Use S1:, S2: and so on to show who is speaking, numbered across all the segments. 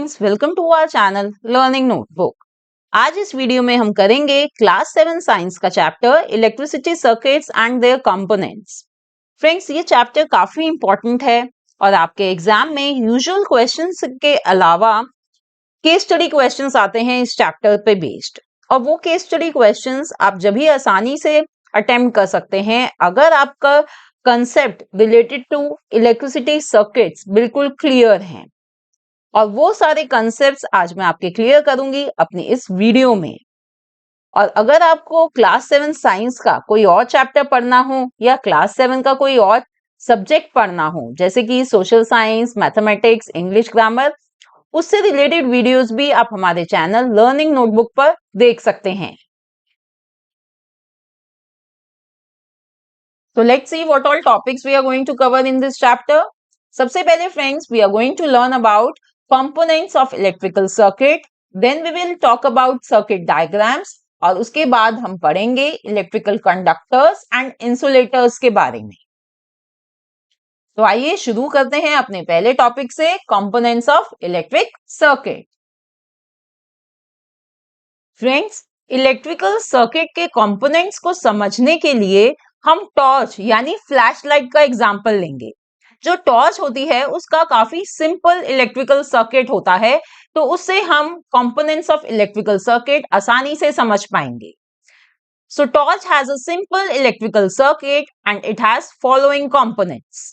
S1: Friends, welcome to our channel learning notebook. आज इस video में हम करेंगे क्लास 7 साइंस का chapter electricity circuits and their components. Friends, ये चैप्टर काफी इंपॉर्टेंट है और आपके एग्जाम में यूजुअल क्वेश्चंस के अलावा केस स्टडी क्वेश्चंस आते हैं इस चैप्टर पे बेस्ड। और वो केस स्टडी क्वेश्चंस आप जब भी आसानी से अटेम्प्ट कर सकते हैं अगर आपका concept related to electricity circuits बिल्कुल क्लियर है। और वो सारे कंसेप्ट्स आज मैं आपके क्लियर करूंगी अपनी इस वीडियो में। और अगर आपको क्लास 7 साइंस का कोई और चैप्टर पढ़ना हो या क्लास 7 का कोई और सब्जेक्ट पढ़ना हो जैसे कि social science, mathematics, English grammar, उससे रिलेटेड वीडियोस भी आप हमारे चैनल लर्निंग नोटबुक पर देख सकते हैं। So let's see what all topics we are going to cover in this chapter. सबसे पहले friends we are going to learn about components of electrical circuit, then we will talk about circuit diagrams और उसके बाद हम पढ़ेंगे electrical conductors and insulators के बारे में। तो आइए शुरू करते हैं अपने पहले टॉपिक से components of electric circuit। Friends, electrical circuit के कंपोनेंट्स को समझने के लिए हम टॉर्च यानी फ्लैश लाइट का एग्जांपल लेंगे। जो टॉर्च होती है उसका काफी सिंपल इलेक्ट्रिकल सर्किट होता है, तो उससे हम कंपोनेंट्स ऑफ इलेक्ट्रिकल सर्किट आसानी से समझ पाएंगे। So torch has a simple electrical circuit and it has following components.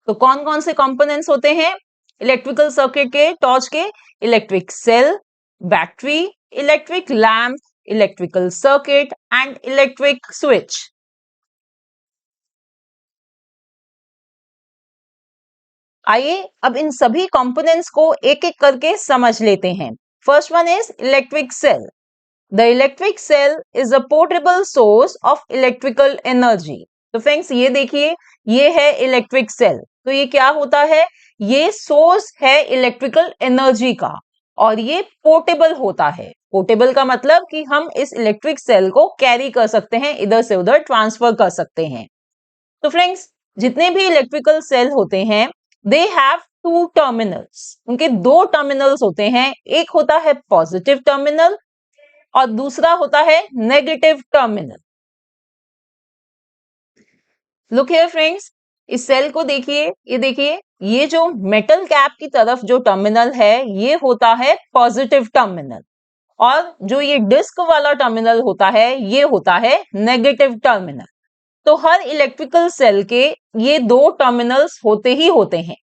S1: तो कौन कौन से कंपोनेंट्स होते हैं इलेक्ट्रिकल सर्किट के टॉर्च के? Electric cell, battery, electric lamp, electrical circuit and electric switch. आइए अब इन सभी कंपोनेंट्स को एक एक करके समझ लेते हैं। First one is electric cell. The electric cell is a portable source of electrical energy. तो फ्रेंड्स ये देखिए, ये है इलेक्ट्रिक सेल। तो ये क्या होता है? ये सोर्स है इलेक्ट्रिकल एनर्जी का और ये पोर्टेबल होता है। पोर्टेबल का मतलब कि हम इस इलेक्ट्रिक सेल को कैरी कर सकते हैं, इधर से उधर ट्रांसफर कर सकते हैं। तो फ्रेंड्स, जितने भी इलेक्ट्रिकल सेल होते हैं दे हैव टू टर्मिनल्स। उनके दो टर्मिनल्स होते हैं, एक होता है पॉजिटिव टर्मिनल और दूसरा होता है negative terminal. Look here friends, इस सेल को देखिए, ये देखिए, ये जो मेटल कैप की तरफ जो टर्मिनल है ये होता है पॉजिटिव टर्मिनल और जो ये डिस्क वाला टर्मिनल होता है ये होता है नेगेटिव टर्मिनल। तो हर इलेक्ट्रिकल सेल के ये दो टर्मिनल्स होते ही होते हैं।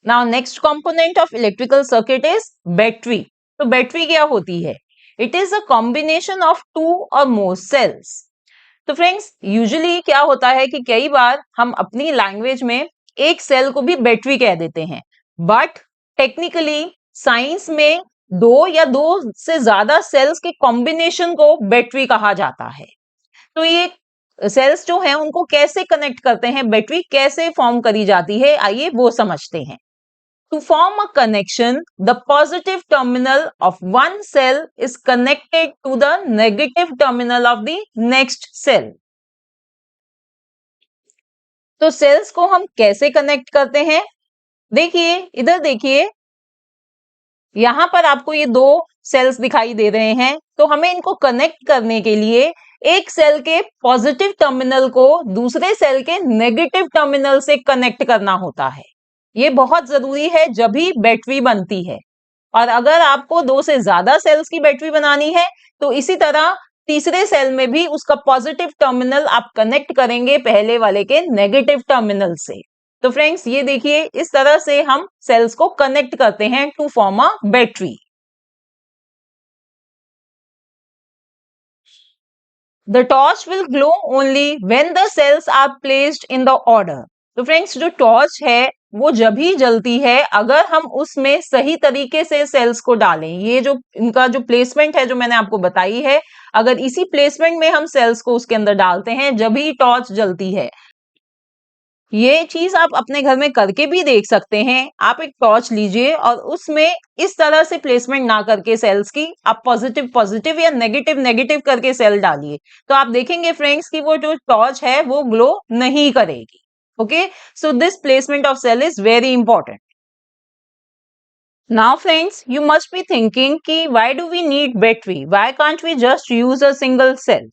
S1: Now next component of electrical circuit is battery. तो बैटरी क्या होती है? It is a combination of two और मोर सेल्स। तो फ्रेंड्स यूजुअली क्या होता है कि कई बार हम अपनी लैंग्वेज में एक सेल को भी बैटरी कह देते हैं, बट टेक्निकली साइंस में दो या दो से ज्यादा सेल्स के कॉम्बिनेशन को बैटरी कहा जाता है। तो ये सेल्स जो हैं उनको कैसे कनेक्ट करते हैं, बैटरी कैसे फॉर्म करी जाती है, आइए वो समझते हैं। To form a connection, the positive terminal of one cell is connected to the negative terminal of the next cell. तो सेल्स को हम कैसे कनेक्ट करते हैं? देखिए, इधर देखिए, यहां पर आपको ये दो सेल्स दिखाई दे रहे हैं। तो हमें इनको कनेक्ट करने के लिए एक सेल के पॉजिटिव टर्मिनल को दूसरे सेल के नेगेटिव टर्मिनल से कनेक्ट करना होता है। ये बहुत जरूरी है जब भी बैटरी बनती है। और अगर आपको दो से ज्यादा सेल्स की बैटरी बनानी है तो इसी तरह तीसरे सेल में भी उसका पॉजिटिव टर्मिनल आप कनेक्ट करेंगे पहले वाले के नेगेटिव टर्मिनल से। तो फ्रेंड्स ये देखिए, इस तरह से हम सेल्स को कनेक्ट करते हैं to form a battery. The torch will glow only when the cells are placed in the order. तो फ्रेंड्स जो टॉर्च है वो जब ही जलती है अगर हम उसमें सही तरीके से सेल्स को डालें। ये जो इनका जो प्लेसमेंट है जो मैंने आपको बताई है, अगर इसी प्लेसमेंट में हम सेल्स को उसके अंदर डालते हैं जब ही टॉर्च जलती है। ये चीज आप अपने घर में करके भी देख सकते हैं। आप एक टॉर्च लीजिए और उसमें इस तरह से प्लेसमेंट ना करके सेल्स की, आप पॉजिटिव पॉजिटिव या नेगेटिव नेगेटिव करके सेल डालिए, तो आप देखेंगे फ्रेंड्स कि वो जो टॉर्च है वो ग्लो नहीं करेगी। Okay, so this placement of cell is very important. Now friends, you must be thinking कि why do we need battery? Why can't we just use a single cell?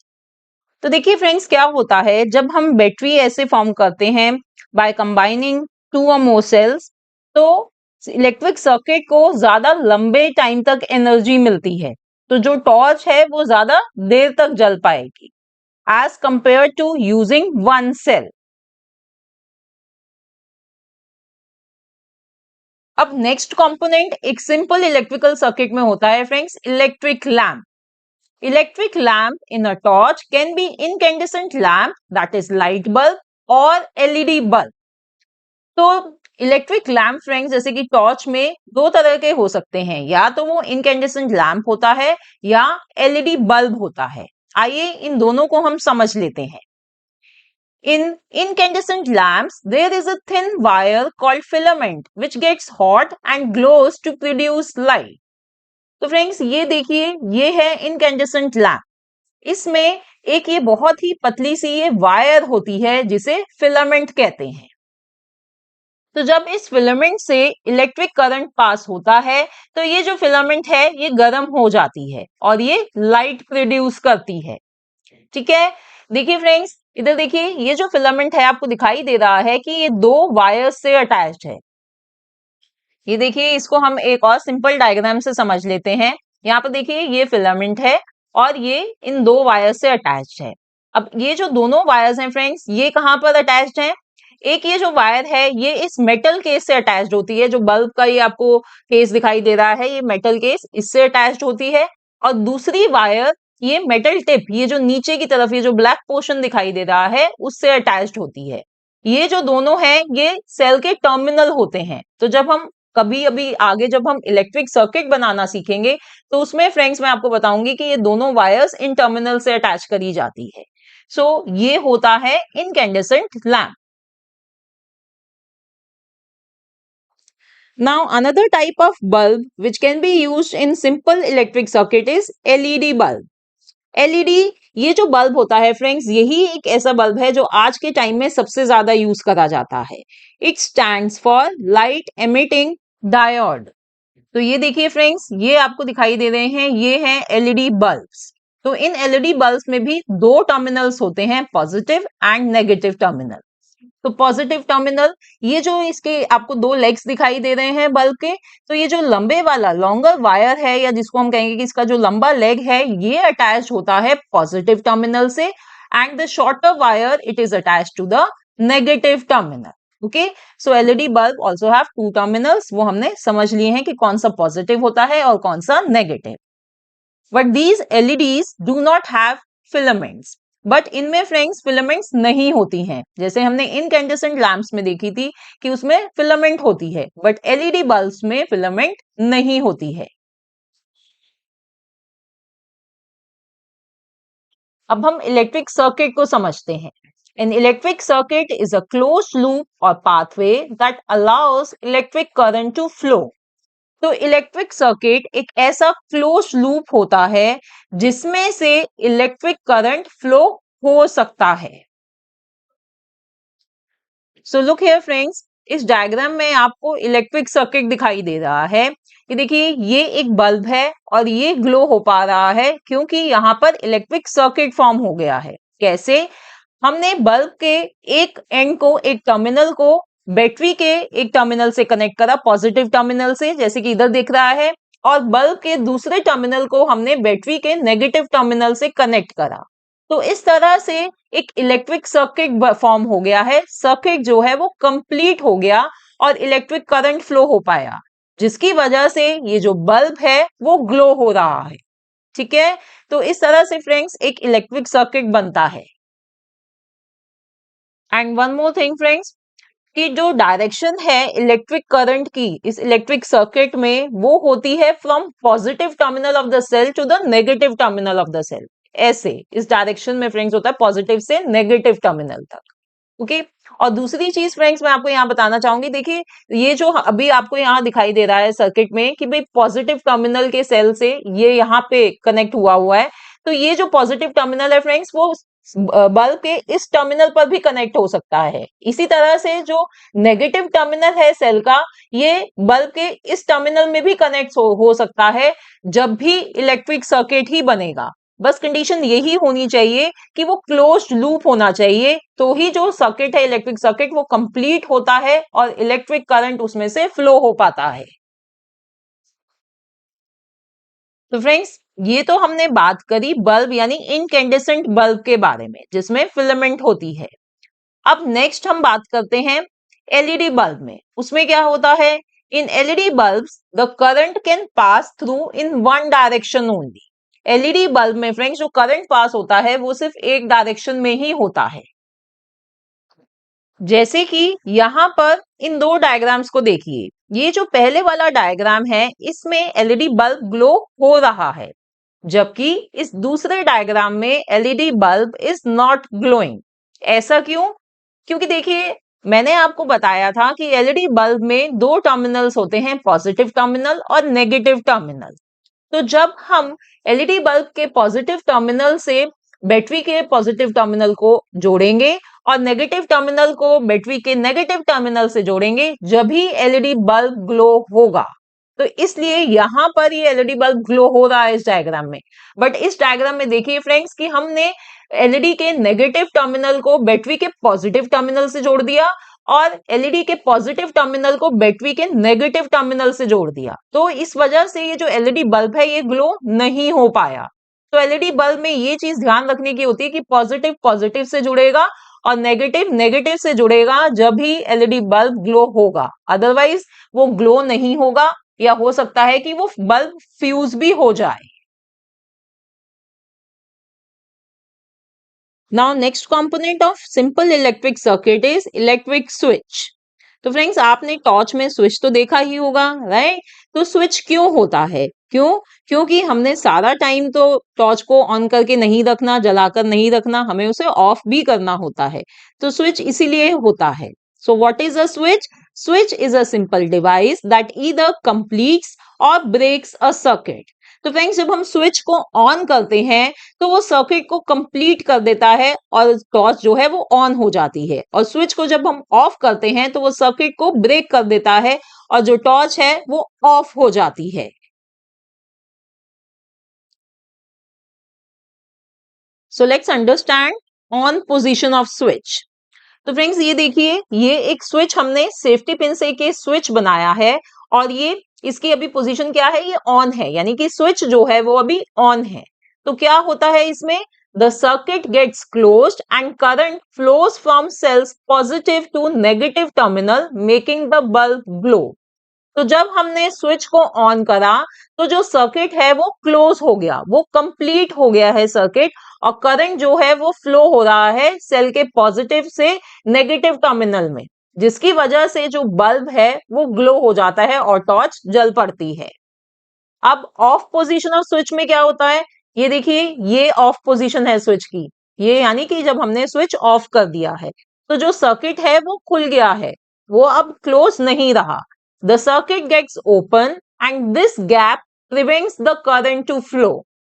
S1: तो देखिए फ्रेंड्स, क्या होता है जब हम बैटरी ऐसे फॉर्म करते हैं बाय कंबाइनिंग टू और मोर सेल्स, तो इलेक्ट्रिक सर्किट को ज्यादा लंबे टाइम तक एनर्जी मिलती है, तो जो टॉर्च है वो ज्यादा देर तक जल पाएगी as compare to using one cell. अब नेक्स्ट कंपोनेंट एक सिंपल इलेक्ट्रिकल सर्किट में होता है friends, electric lamp. Electric lamp in a torch can be incandescent lamp, that is light bulb, और LED bulb। तो इलेक्ट्रिक लैम्प फ्रेंड्स जैसे कि torch में दो तरह के हो सकते हैं, या तो वो इनकैंडेसेंट लैम्प होता है या LED बल्ब होता है। आइए इन दोनों को हम समझ लेते हैं। In incandescent lamps, there is a thin wire called filament which gets hot and glows to produce light। तो फ्रेंड्स ये देखिए, ये है इनकैंडेसेंट लैम्प। इसमें एक ये बहुत ही पतली सी ये वायर होती है जिसे फिलामेंट कहते हैं। तो जब इस फिलामेंट से इलेक्ट्रिक करंट पास होता है तो ये जो फिलामेंट है ये गर्म हो जाती है और ये लाइट प्रोड्यूस करती है। ठीक है, देखिए फ्रेंड्स, इधर देखिए, ये जो फिलामेंट है आपको दिखाई दे रहा है कि ये दो वायर्स से अटैच्ड है। ये देखिए, इसको हम एक और सिंपल डायग्राम से समझ लेते हैं। यहाँ पर देखिए, ये फिलामेंट है और ये इन दो वायर से अटैच्ड है। अब ये जो दोनों वायर्स हैं फ्रेंड्स, ये कहाँ पर अटैच्ड हैं? एक ये जो वायर है ये इस मेटल केस से अटैच्ड होती है, जो बल्ब का ये आपको केस दिखाई दे रहा है, ये मेटल केस इससे अटैच्ड होती है। और दूसरी वायर ये मेटल टिप, ये जो नीचे की तरफ ये जो ब्लैक पोर्शन दिखाई दे रहा है उससे अटैच्ड होती है। ये जो दोनों हैं ये सेल के टर्मिनल होते हैं। तो जब हम कभी अभी आगे जब हम इलेक्ट्रिक सर्किट बनाना सीखेंगे तो उसमें फ्रेंड्स मैं आपको बताऊंगी कि ये दोनों वायर्स इन टर्मिनल से अटैच करी जाती है। सो ये होता है incandescent lamp. Now another type of bulb which can be used in simple electric circuit is LED bulb. LED ये जो बल्ब होता है फ्रेंड्स, यही एक ऐसा बल्ब है जो आज के टाइम में सबसे ज्यादा यूज करा जाता है। It stands for light emitting diode. तो ये देखिए फ्रेंड्स, ये आपको दिखाई दे रहे हैं, ये हैं एलईडी बल्ब्स। तो इन एलईडी बल्ब्स में भी दो टर्मिनल्स होते हैं, पॉजिटिव एंड नेगेटिव टर्मिनल। तो पॉजिटिव टर्मिनल, ये जो इसके आपको दो लेग्स दिखाई दे रहे हैं बल्ब के, तो ये जो लंबे वाला लॉन्गर वायर है, या जिसको हम कहेंगे कि इसका जो लंबा लेग है, ये अटैच होता है पॉजिटिव टर्मिनल से, and the shorter wire it is attach to the negative terminal. Okay, so LED bulb also have two terminals, वो हमने समझ लिए हैं कि कौन सा पॉजिटिव होता है और कौन सा negative. But these LEDs do not have filaments. But इनमें फ्रेंड्स फिलामेंट्स नहीं होती हैं, जैसे हमने इनकैंडेसेंट लैंप्स में देखी थी कि उसमें फिलामेंट होती है, बट एलईडी बल्ब्स में फिलामेंट नहीं होती है। अब हम इलेक्ट्रिक सर्किट को समझते हैं। An electric circuit is a closed loop or pathway that allows electric current to flow। तो इलेक्ट्रिक सर्किट एक ऐसा क्लोज लूप होता है जिसमें से इलेक्ट्रिक करंट फ्लो हो सकता है। सो लुक हियर फ्रेंड्स, इस डायग्राम में आपको इलेक्ट्रिक सर्किट दिखाई दे रहा है कि देखिए, ये एक बल्ब है और ये ग्लो हो पा रहा है क्योंकि यहाँ पर इलेक्ट्रिक सर्किट फॉर्म हो गया है। कैसे? हमने बल्ब के एक एंड को, एक टर्मिनल को बैटरी के एक टर्मिनल से कनेक्ट करा, पॉजिटिव टर्मिनल से, जैसे कि इधर दिख रहा है, और बल्ब के दूसरे टर्मिनल को हमने बैटरी के नेगेटिव टर्मिनल से कनेक्ट करा। तो इस तरह से एक इलेक्ट्रिक सर्किट फॉर्म हो गया है। सर्किट जो है वो कंप्लीट हो गया और इलेक्ट्रिक करंट फ्लो हो पाया, जिसकी वजह से ये जो बल्ब है वो ग्लो हो रहा है। ठीक है, तो इस तरह से फ्रेंड्स एक इलेक्ट्रिक सर्किट बनता है। And one more thing friends, कि जो डायरेक्शन है इलेक्ट्रिक करंट की इस इलेक्ट्रिक सर्किट में, वो होती है from positive terminal of the cell to the negative terminal of the cell. ऐसे इस डायरेक्शन में फ्रेंड्स होता है पॉजिटिव से नेगेटिव टर्मिनल तक। ओके, और दूसरी चीज फ्रेंड्स मैं आपको यहाँ बताना चाहूंगी, देखिए ये जो अभी आपको यहाँ दिखाई दे रहा है सर्किट में कि भाई पॉजिटिव टर्मिनल के सेल से ये यहाँ पे कनेक्ट हुआ है, तो ये जो पॉजिटिव टर्मिनल है फ्रेंड्स वो बल्ब के इस टर्मिनल पर भी कनेक्ट हो सकता है। इसी तरह से जो नेगेटिव टर्मिनल है सेल का, ये बल्ब के इस टर्मिनल में भी कनेक्ट हो सकता है जब भी इलेक्ट्रिक सर्किट ही बनेगा। बस कंडीशन यही होनी चाहिए कि वो क्लोज्ड लूप होना चाहिए, तो ही जो सर्किट है इलेक्ट्रिक सर्किट वो कंप्लीट होता है और इलेक्ट्रिक करंट उसमें से फ्लो हो पाता है। तो फ्रेंड्स, ये तो हमने बात करी बल्ब यानी इनकैंडेसेंट बल्ब के बारे में जिसमें फिलामेंट होती है। अब नेक्स्ट हम बात करते हैं एलईडी बल्ब में। उसमें क्या होता है, in LED bulbs the current can pass through in one direction only. LED bulb में फ्रेंड्स जो करंट पास होता है वो सिर्फ एक डायरेक्शन में ही होता है। जैसे कि यहाँ पर इन दो डायग्राम्स को देखिए, ये जो पहले वाला डायग्राम है इसमें एलईडी बल्ब ग्लो हो रहा है, जबकि इस दूसरे डायग्राम में LED bulb is not glowing. ऐसा क्यों? क्योंकि देखिए, मैंने आपको बताया था कि एलईडी बल्ब में दो टर्मिनल्स होते हैं, पॉजिटिव टर्मिनल और नेगेटिव टर्मिनल। तो जब हम एलईडी बल्ब के पॉजिटिव टर्मिनल से बैटरी के पॉजिटिव टर्मिनल को जोड़ेंगे और नेगेटिव टर्मिनल को बैटरी के नेगेटिव टर्मिनल से जोड़ेंगे, जब भी एलईडी बल्ब ग्लो होगा। तो इसलिए यहां पर ये एलईडी बल्ब ग्लो हो रहा है इस डायग्राम में। बट इस डायग्राम में देखिए फ्रेंड्स कि हमने एलईडी के नेगेटिव टर्मिनल को बैटरी के पॉजिटिव टर्मिनल से जोड़ दिया और एलईडी के पॉजिटिव टर्मिनल को बैटरी के नेगेटिव टर्मिनल से जोड़ दिया। तो इस वजह से ये जो एलईडी बल्ब है ये ग्लो नहीं हो पाया। तो एलईडी बल्ब में ये चीज ध्यान रखने की होती है कि पॉजिटिव पॉजिटिव से जुड़ेगा और नेगेटिव नेगेटिव से जुड़ेगा जब भी एलईडी बल्ब ग्लो होगा, अदरवाइज वो ग्लो नहीं होगा या हो सकता है कि वो बल्ब फ्यूज भी हो जाए। Now next component of simple electric circuit is electric switch. तो फ्रेंड्स, आपने टॉर्च में स्विच तो देखा ही होगा, राइट? तो स्विच क्यों होता है? क्यों? क्योंकि हमने सारा टाइम तो टॉर्च को ऑन करके नहीं रखना, जलाकर नहीं रखना, हमें उसे ऑफ भी करना होता है। तो स्विच इसीलिए होता है। So what is a switch? Switch is a simple device that either completes और ब्रेक्स अ सर्किट। तो फ्रेंड्स, जब हम स्विच को ऑन करते हैं तो वो सर्किट को कंप्लीट कर देता है और टॉर्च जो है वो ऑन हो जाती है, और स्विच को जब हम ऑफ करते हैं तो वो सर्किट को ब्रेक कर देता है और जो टॉर्च है वो ऑफ हो जाती है। So let's understand on position off switch. तो फ्रेंड्स, ये देखिए, ये एक स्विच हमने सेफ्टी पिन से के स्विच बनाया है और ये इसकी अभी पोजीशन क्या है, ये ऑन है, यानी कि स्विच जो है वो अभी ऑन है। तो क्या होता है इसमें, the circuit gets closed and current flows from cells positive to negative terminal making the bulb glow. तो जब हमने स्विच को ऑन करा तो जो सर्किट है वो क्लोज हो गया, वो कंप्लीट हो गया है सर्किट, और करंट जो है वो फ्लो हो रहा है सेल के पॉजिटिव से नेगेटिव टर्मिनल में, जिसकी वजह से जो बल्ब है वो ग्लो हो जाता है और टॉर्च जल पड़ती है। अब ऑफ पोजीशन ऑफ स्विच में क्या होता है, ये देखिए, ये ऑफ पोजीशन है स्विच की, ये यानी कि जब हमने स्विच ऑफ कर दिया है तो जो सर्किट है वो खुल गया है, वो अब क्लोज नहीं रहा। The circuit gets open and this gap prevents the current to flow.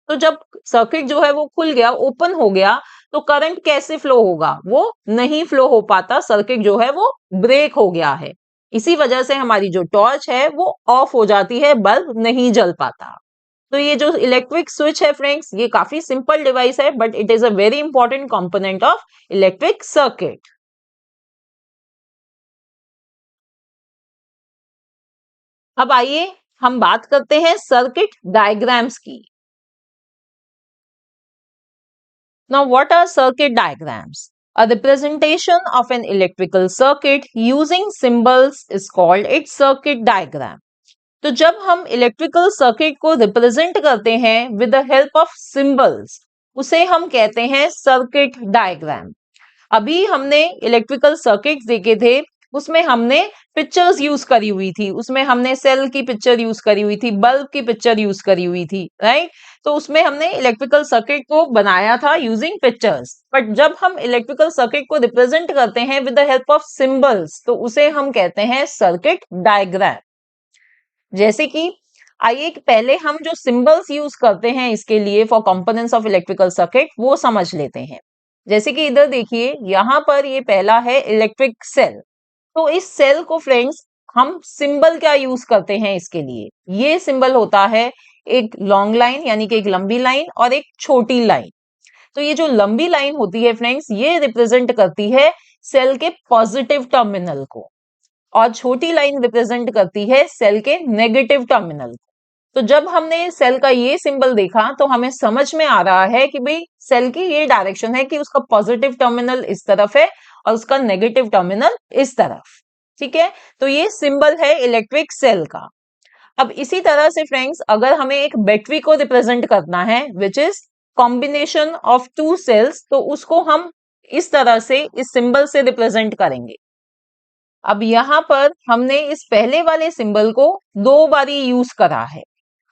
S1: तो जब सर्किट जो है वो खुल गया, ओपन हो गया, तो करंट कैसे फ्लो होगा, वो नहीं फ्लो हो पाता, सर्किट जो है वो ब्रेक हो गया है। इसी वजह से हमारी जो टॉर्च है वो ऑफ हो जाती है, बल्ब नहीं जल पाता। तो ये जो इलेक्ट्रिक स्विच है फ्रेंड्स, ये काफी सिंपल डिवाइस है but it is a very important component of electric circuit. अब आइए हम बात करते हैं सर्किट डायग्राम्स की। Now, what are circuit diagrams? A representation of an electrical circuit using symbols is called its circuit diagram. तो जब हम इलेक्ट्रिकल सर्किट को रिप्रेजेंट करते हैं with the help of symbols, उसे हम कहते हैं सर्किट डायग्राम। अभी हमने इलेक्ट्रिकल सर्किट देखे थे, उसमें हमने पिक्चर्स यूज करी हुई थी, उसमें हमने सेल की पिक्चर यूज करी हुई थी, बल्ब की पिक्चर यूज करी हुई थी, राइट? तो उसमें हमने इलेक्ट्रिकल सर्किट को बनाया था यूजिंग पिक्चर्स। बट जब हम इलेक्ट्रिकल सर्किट को रिप्रेजेंट करते हैं with the help of symbols, तो उसे हम कहते हैं सर्किट डायग्राम। जैसे कि आइए पहले हम जो सिंबल्स यूज करते हैं इसके लिए for components of electrical circuit वो समझ लेते हैं। जैसे कि इधर देखिए, यहाँ पर ये पहला है इलेक्ट्रिक सेल। तो इस सेल को फ्रेंड्स हम सिंबल क्या यूज करते हैं इसके लिए? ये सिंबल होता है एक लॉन्ग लाइन यानी कि एक लंबी लाइन और एक छोटी लाइन। तो ये जो लंबी लाइन होती है फ्रेंड्स, ये रिप्रेजेंट करती है सेल के पॉजिटिव टर्मिनल को, और छोटी लाइन रिप्रेजेंट करती है सेल के नेगेटिव टर्मिनल को। तो जब हमने सेल का ये सिंबल देखा तो हमें समझ में आ रहा है कि भाई सेल की ये डायरेक्शन है कि उसका पॉजिटिव टर्मिनल इस तरफ है और उसका नेगेटिव टर्मिनल इस तरफ। ठीक है, तो ये सिंबल है इलेक्ट्रिक सेल का। अब इसी तरह से फ्रेंड्स, अगर हमें एक बैटरी को रिप्रेजेंट करना है which is combination of two cells, तो उसको हम इस तरह से इस सिंबल से रिप्रेजेंट करेंगे। अब यहां पर हमने इस पहले वाले सिंबल को दो बारी यूज करा है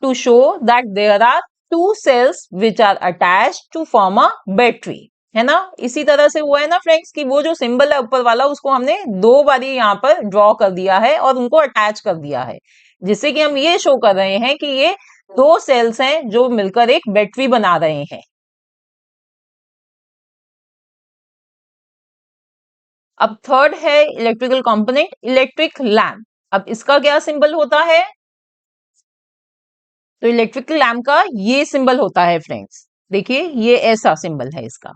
S1: to show that there are two cells which are attached to form a battery, है ना। इसी तरह से हुआ है ना फ्रेंड्स कि वो जो सिंबल है ऊपर वाला, उसको हमने दो बारी यहाँ पर ड्रॉ कर दिया है और उनको अटैच कर दिया है, जिससे कि हम ये शो कर रहे हैं कि ये दो सेल्स हैं जो मिलकर एक बैटरी बना रहे हैं। अब थर्ड है इलेक्ट्रिकल कंपोनेंट इलेक्ट्रिक लैम्प। अब इसका क्या सिंबल होता है? तो इलेक्ट्रिकल लैम्प का ये सिंबल होता है फ्रेंड्स, देखिए ये ऐसा सिंबल है इसका।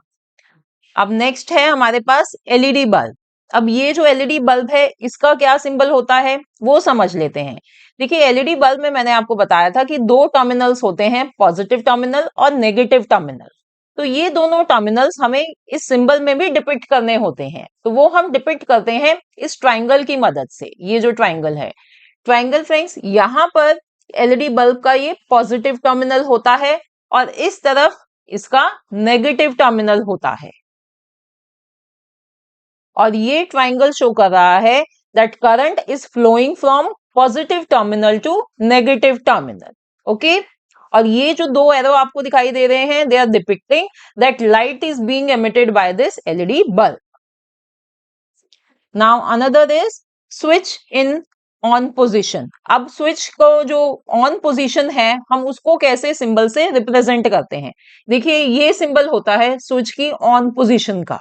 S1: अब नेक्स्ट है हमारे पास एलईडी बल्ब। अब ये जो एलईडी बल्ब है इसका क्या सिंबल होता है वो समझ लेते हैं। देखिए एलईडी बल्ब में मैंने आपको बताया था कि दो टर्मिनल्स होते हैं, पॉजिटिव टर्मिनल और नेगेटिव टर्मिनल। तो ये दोनों टर्मिनल्स हमें इस सिंबल में भी डिपिक्ट करने होते हैं, तो वो हम डिपिक्ट करते हैं इस ट्राइंगल की मदद से। ये जो ट्राइंगल है, ट्राइंगल फ्रेंड्स, यहाँ पर एलईडी बल्ब का ये पॉजिटिव टर्मिनल होता है और इस तरफ इसका नेगेटिव टर्मिनल होता है। और ये ट्राइंगल शो कर रहा है that current is flowing from positive terminal to negative terminal. Okay, और ये जो दो एरो आपको दिखाई दे रहे हैं, they are depicting that light is being emitted by this LED bulb. Now another is switch in on position. अब स्विच को जो ऑन पोजिशन है, हम उसको कैसे सिंबल से रिप्रेजेंट करते हैं? देखिए ये सिंबल होता है स्विच की ऑन पोजिशन का।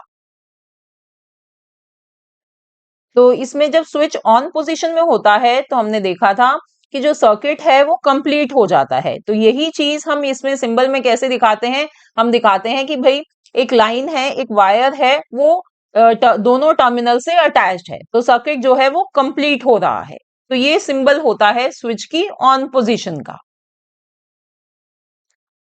S1: तो इसमें जब स्विच ऑन पोजीशन में होता है तो हमने देखा था कि जो सर्किट है वो कंप्लीट हो जाता है। तो यही चीज हम इसमें सिंबल में कैसे दिखाते हैं? हम दिखाते हैं कि भाई एक लाइन है, एक वायर है, वो दोनों टर्मिनल से अटैच्ड है, तो सर्किट जो है वो कंप्लीट हो रहा है। तो ये सिंबल होता है स्विच की ऑन पोजीशन का।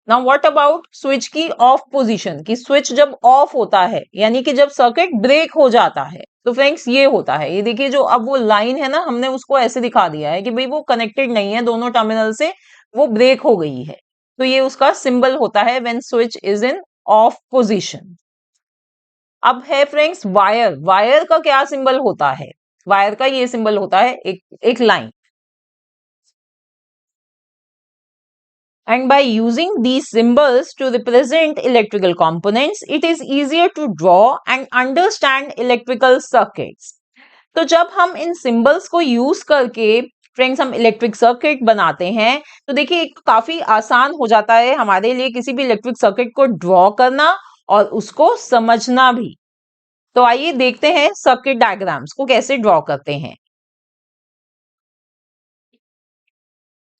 S1: नाउ व्हाट अबाउट स्विच की ऑफ पोजीशन, कि स्विच जब ऑफ होता है यानी कि जब सर्किट ब्रेक हो जाता है, तो फ्रेंड्स ये होता है, ये देखिए जो अब वो लाइन है ना, हमने उसको ऐसे दिखा दिया है कि भाई वो कनेक्टेड नहीं है दोनों टर्मिनल से, वो ब्रेक हो गई है। तो ये उसका सिंबल होता है when switch is in of position. अब है फ्रेंड्स वायर। वायर का क्या सिंबल होता है? वायर का ये सिंबल होता है एक line. And by using these symbols to represent electrical components, it is easier to draw and understand electrical circuits. तो जब हम इन symbols को use करके फ्रेंड्स हम इलेक्ट्रिक सर्किट बनाते हैं, तो देखिए काफी आसान हो जाता है हमारे लिए किसी भी इलेक्ट्रिक सर्किट को ड्रॉ करना और उसको समझना भी। तो आइए देखते हैं सर्किट डायग्राम्स को कैसे ड्रॉ करते हैं।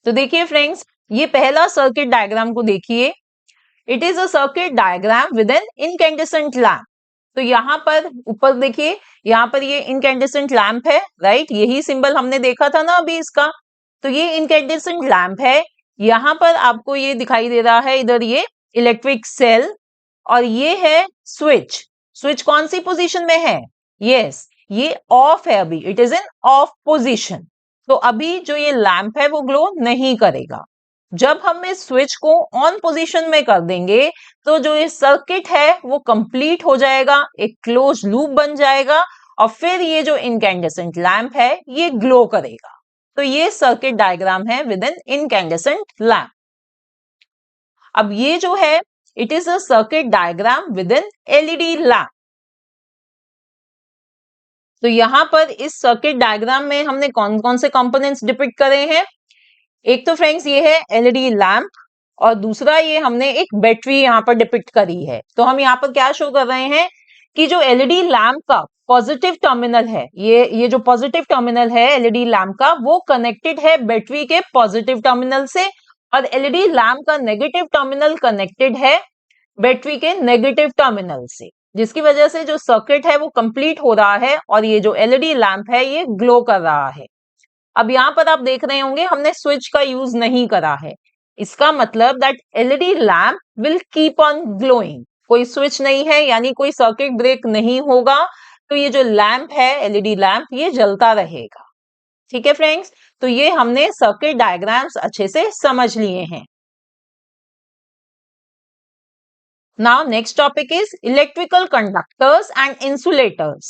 S1: तो देखिए फ्रेंड्स, ये पहला सर्किट डायग्राम को देखिए। It is a circuit diagram with an incandescent lamp. तो यहाँ पर ऊपर देखिए, यहाँ पर ये इनकैंडेसेंट लैम्प है, राइट। यही सिंबल हमने देखा था ना अभी इसका। तो ये इनकैंडेसेंट लैम्प है, यहाँ पर आपको ये दिखाई दे रहा है, इधर ये इलेक्ट्रिक सेल, और ये है स्विच। स्विच कौन सी पोजीशन में है? यस, ये ऑफ है अभी, it is in of position. तो अभी जो ये लैम्प है वो ग्लो नहीं करेगा। जब हम इस स्विच को ऑन पोजीशन में कर देंगे तो जो ये सर्किट है वो कंप्लीट हो जाएगा, एक क्लोज लूप बन जाएगा, और फिर ये जो इनकैंडेसेंट लैम्प है ये ग्लो करेगा। तो ये सर्किट डायग्राम है विद एन इनकैंडेसेंट लैम्प। अब ये जो है, it is a circuit diagram with an LED lamp. तो यहां पर इस सर्किट डायग्राम में हमने कौन कौन से कंपोनेंट्स डिपिक्ट करे हैं? एक तो फ्रेंड्स ये है एलईडी लैम्प, और दूसरा ये हमने एक बैटरी यहाँ पर डिपिक्ट करी है। तो हम यहाँ पर क्या शो कर रहे हैं कि जो एलईडी लैम्प का पॉजिटिव टर्मिनल है, ये जो पॉजिटिव टर्मिनल है एलईडी लैम्प का, वो कनेक्टेड है बैटरी के पॉजिटिव टर्मिनल से, और एलईडी लैम्प का नेगेटिव टर्मिनल कनेक्टेड है बैटरी के नेगेटिव टर्मिनल से, जिसकी वजह से जो सर्किट है वो कंप्लीट हो रहा है और ये जो एलईडी लैम्प है ये ग्लो कर रहा है। अब यहाँ पर आप देख रहे होंगे हमने स्विच का यूज नहीं करा है। इसका मतलब that LED lamp will keep on glowing. कोई स्विच नहीं है यानी कोई सर्किट ब्रेक नहीं होगा, तो ये जो लैम्प है एलईडी लैम्प ये जलता रहेगा। ठीक है फ्रेंड्स, तो ये हमने सर्किट डायग्राम्स अच्छे से समझ लिए हैं। Now next topic is electrical conductors and insulators.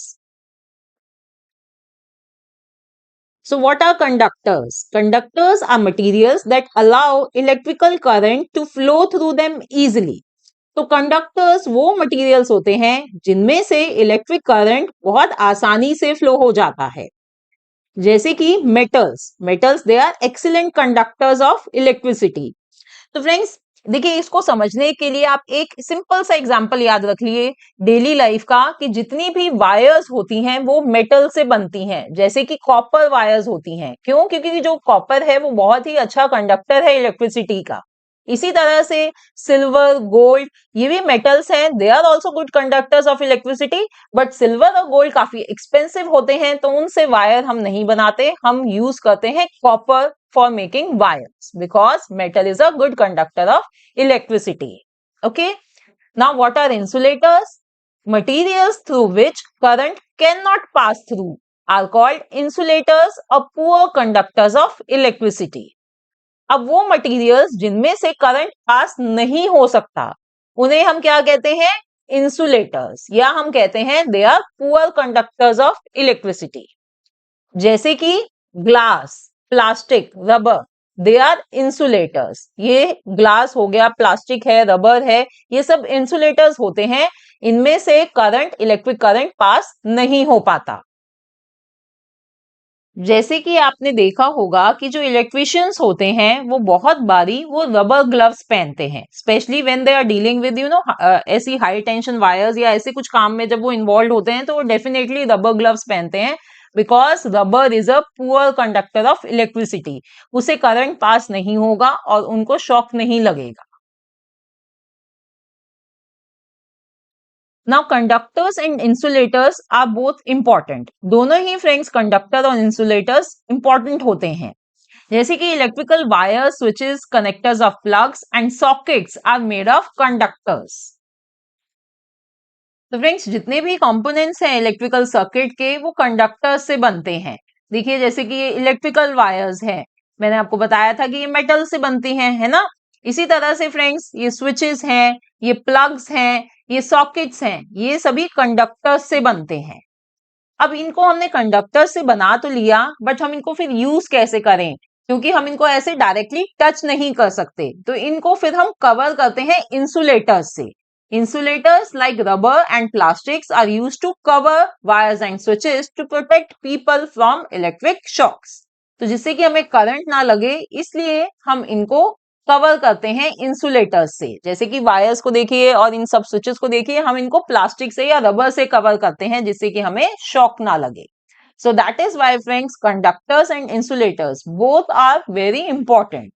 S1: So what are conductors? Conductors are materials that allow electrical current to flow through them easily. तो कंडक्टर्स वो मटेरियल्स होते हैं जिनमें से इलेक्ट्रिक करंट बहुत आसानी से फ्लो हो जाता है। जैसे कि metals they are excellent conductors of electricity. तो फ्रेंड्स देखिए, इसको समझने के लिए आप एक सिंपल सा एग्जांपल याद रख लिए डेली लाइफ का, कि जितनी भी वायर्स होती हैं वो मेटल से बनती हैं। जैसे कि कॉपर वायर्स होती हैं, क्यों? क्योंकि जो कॉपर है वो बहुत ही अच्छा कंडक्टर है इलेक्ट्रिसिटी का। इसी तरह से सिल्वर, गोल्ड, ये भी मेटल्स हैं, they are also good conductors of electricity, but silver और गोल्ड काफी एक्सपेंसिव होते हैं, तो उनसे वायर हम नहीं बनाते, हम यूज करते हैं copper for making wires, because metal is a good conductor of electricity. Okay, now what are insulators? Materials through which current cannot pass through are called insulators or poor conductors of electricity. अब वो materials जिनमें से current pass नहीं हो सकता उन्हें हम क्या कहते हैं? इंसुलेटर्स, या हम कहते हैं they are poor conductors of electricity. जैसे कि glass, plastic, rubber, they are insulators. ये ग्लास हो गया, प्लास्टिक है, रबर है, ये सब इंसुलेटर्स होते हैं। इनमें से करंट, इलेक्ट्रिक करंट पास नहीं हो पाता। जैसे कि आपने देखा होगा कि जो इलेक्ट्रिशियंस होते हैं वो बहुत बारी वो रबर ग्लव्स पहनते हैं, specially when they are dealing with ऐसी हाई टेंशन वायर्स या ऐसे कुछ काम में जब वो इन्वॉल्व होते हैं तो वो डेफिनेटली रबर ग्लव्स पहनते हैं, because rubber is a poor conductor of electricity. उसे करंट पास नहीं होगा और उनको शॉक नहीं लगेगा। Now conductors and insulators are both important. दोनों ही फ्रेंड्स, कंडक्टर और इंसुलेटर्स इंपॉर्टेंट होते हैं। जैसे कि electrical wire, switches, connectors of plugs and sockets are made of conductors. तो फ्रेंड्स जितने भी कंपोनेंट्स हैं इलेक्ट्रिकल सर्किट के वो कंडक्टर्स से बनते हैं। देखिए जैसे कि ये इलेक्ट्रिकल वायर्स हैं, मैंने आपको बताया था कि ये मेटल से बनती हैं, है ना। इसी तरह से फ्रेंड्स ये स्विचेस हैं, ये प्लग्स हैं, ये सॉकेट्स हैं, ये सभी कंडक्टर्स से बनते हैं। अब इनको हमने कंडक्टर से बना तो लिया, बट हम इनको फिर यूज कैसे करें? क्योंकि हम इनको ऐसे डायरेक्टली टच नहीं कर सकते, तो इनको फिर हम कवर करते हैं इंसुलेटर्स से। Insulators like rubber and plastics are used to cover wires and switches to protect people from electric shocks. तो जिससे कि हमें करंट ना लगे, इसलिए हम इनको कवर करते हैं इंसुलेटर्स से। जैसे कि वायर्स को देखिए और इन सब स्विचेस को देखिए, हम इनको प्लास्टिक से या रबर से कवर करते हैं जिससे कि हमें शॉक ना लगे। So that is why friends, conductors and insulators both are very important.